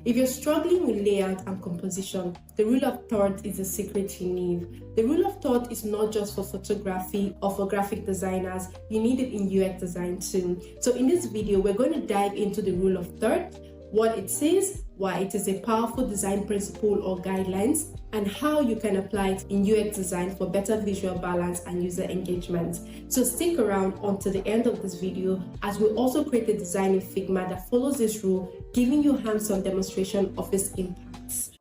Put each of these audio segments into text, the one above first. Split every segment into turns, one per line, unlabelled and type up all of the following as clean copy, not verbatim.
If you're struggling with layout and composition, the rule of third is the secret you need. The rule of third is not just for photography or for graphic designers, you need it in UX design too. So in this video, we're going to dive into the rule of third, what it says, why it is a powerful design principle or guidelines, and how you can apply it in UX design for better visual balance and user engagement. So stick around until the end of this video, as we also create a design in Figma that follows this rule, giving you hands-on demonstration of its impacts.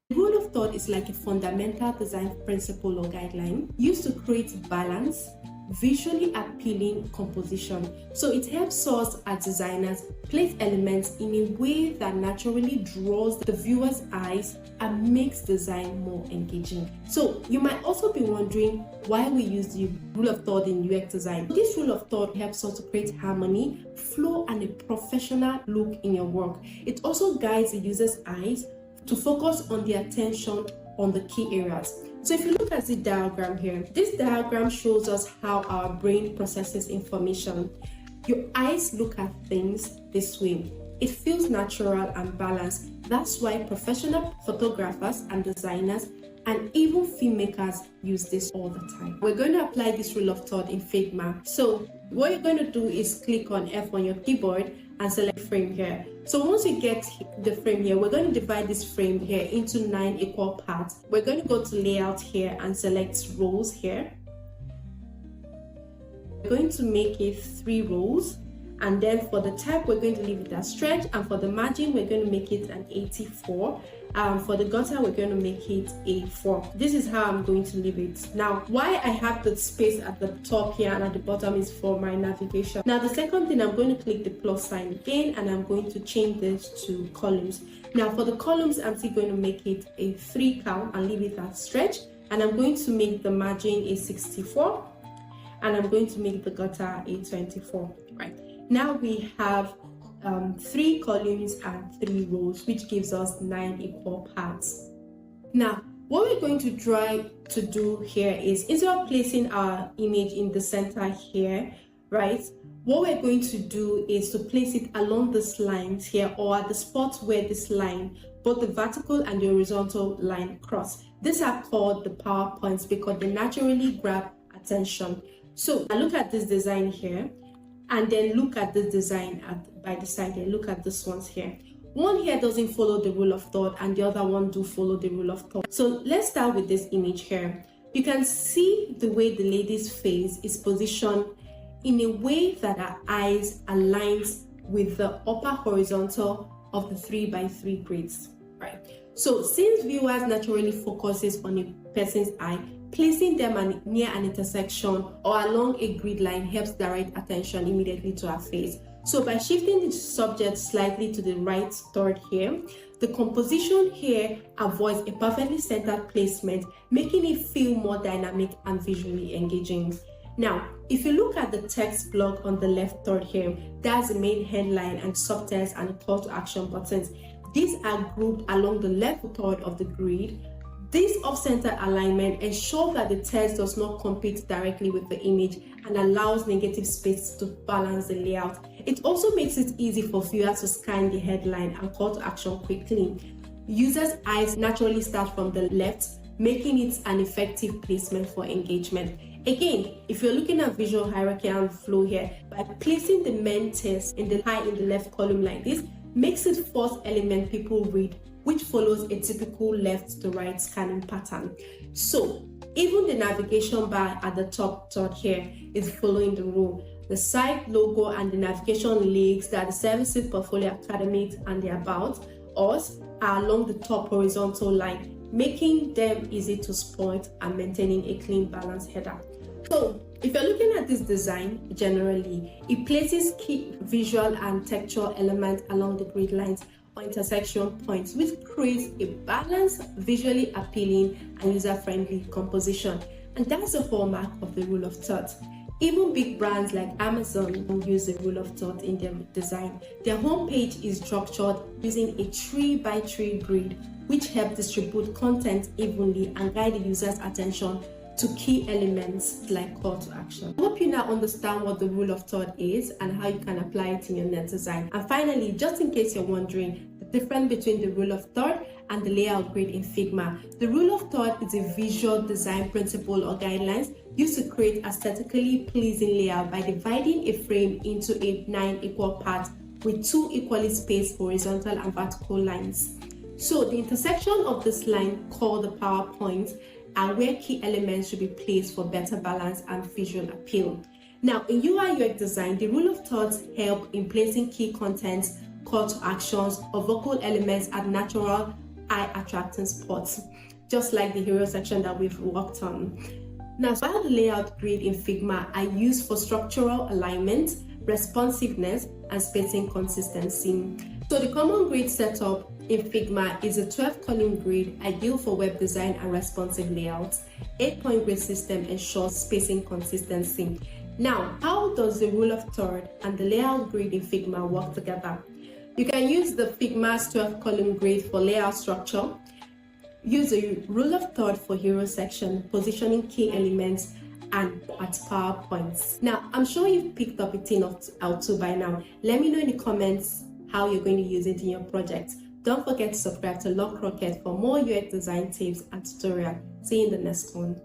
The rule of third is like a fundamental design principle or guideline used to create balance, visually appealing composition. So it helps us as designers place elements in a way that naturally draws the viewer's eyes and makes design more engaging. So you might also be wondering why we use the rule of third in UX design. This rule of third helps us to create harmony, flow, and a professional look in your work. It also guides the user's eyes to focus on their attention on the key areas. So if you look at the diagram here, this diagram shows us how our brain processes information. Your eyes look at things this way. It feels natural and balanced. That's why professional photographers and designers and even filmmakers use this all the time. We're going to apply this rule of third in Figma. So what you're going to do is click on F on your keyboard and select frame here. So once you get the frame here, we're going to divide this frame here into 9 equal parts. We're going to go to layout here and select rows here. We're going to make it 3 rows, and then for the type we're going to leave it as stretch, and for the margin we're going to make it an 84. For the gutter we're going to make it a 4. This is how I'm going to leave it. Now why I have the space at the top here and at the bottom is for my navigation. Now the second thing, I'm going to click the plus sign again and I'm going to change this to columns. Now for the columns, I'm still going to make it a 3 count and leave it at stretch, and I'm going to make the margin a 64 and I'm going to make the gutter a 24. Right, now we have 3 columns and 3 rows, which gives us 9 equal parts. Now what we're going to try to do here is, instead of placing our image in the center here, right, what we're going to do is to place it along this lines here, or at the spot where this line, both the vertical and the horizontal line cross. These are called the power points because they naturally grab attention. So I look at this design here, and then look at this design by the side here. Look at this ones here. One here doesn't follow the rule of third and the other one do follow the rule of third. So let's start with this image here. You can see the way the lady's face is positioned in a way that her eyes aligns with the upper horizontal of the 3x3 grids, right? So since viewers naturally focuses on a person's eye, placing them near an intersection or along a grid line helps direct attention immediately to our face. So by shifting the subject slightly to the right third here, the composition here avoids a perfectly centered placement, making it feel more dynamic and visually engaging. Now, if you look at the text block on the left third here, that's the main headline and subtext and the call to action buttons. These are grouped along the left third of the grid. This off-center alignment ensures that the text does not compete directly with the image and allows negative space to balance the layout. It also makes it easy for viewers to scan the headline and call to action quickly. Users' eyes naturally start from the left, making it an effective placement for engagement. Again, if you're looking at visual hierarchy and flow here, by placing the main text in the left column like this, makes it first element people read, which follows a typical left to right scanning pattern. So even the navigation bar at the top third here is following the rule. The site logo and the navigation links that the Services Portfolio Academic and the About Us are along the top horizontal line, making them easy to spot and maintaining a clean balanced header. So if you're looking at this design generally, it places key visual and textual elements along the grid lines or intersection points, which creates a balanced, visually appealing and user-friendly composition. And that's the hallmark of the rule of third. Even big brands like Amazon use the rule of third in their design. Their homepage is structured using a 3x3 grid, which helps distribute content evenly and guide the user's attention to key elements like call to action. I hope you now understand what the rule of third is and how you can apply it in your net design. And finally, just in case you're wondering, the difference between the rule of third and the layout grid in Figma. The rule of third is a visual design principle or guidelines used to create aesthetically pleasing layout by dividing a frame into 9 equal parts with 2 equally spaced horizontal and vertical lines. So the intersection of this line, called the power points, are where key elements should be placed for better balance and visual appeal. Now, in UI UX design, the rule of thirds help in placing key contents, call to actions, or vocal elements at natural eye-attracting spots, just like the hero section that we've worked on. Now, while the layout grid in Figma are used for structural alignment, responsiveness, and spacing consistency. So the common grid setup in Figma is a 12-column grid ideal for web design and responsive layouts. 8-point grid system ensures spacing consistency. Now, how does the rule of third and the layout grid in Figma work together? You can use the Figma's 12-column grid for layout structure, use the rule of third for hero section, positioning key elements, and at power points. Now, I'm sure you've picked up a thing or two by now. Let me know in the comments how you're going to use it in your project. Don't forget to subscribe to LogRocket for more UX design tips and tutorials. See you in the next one.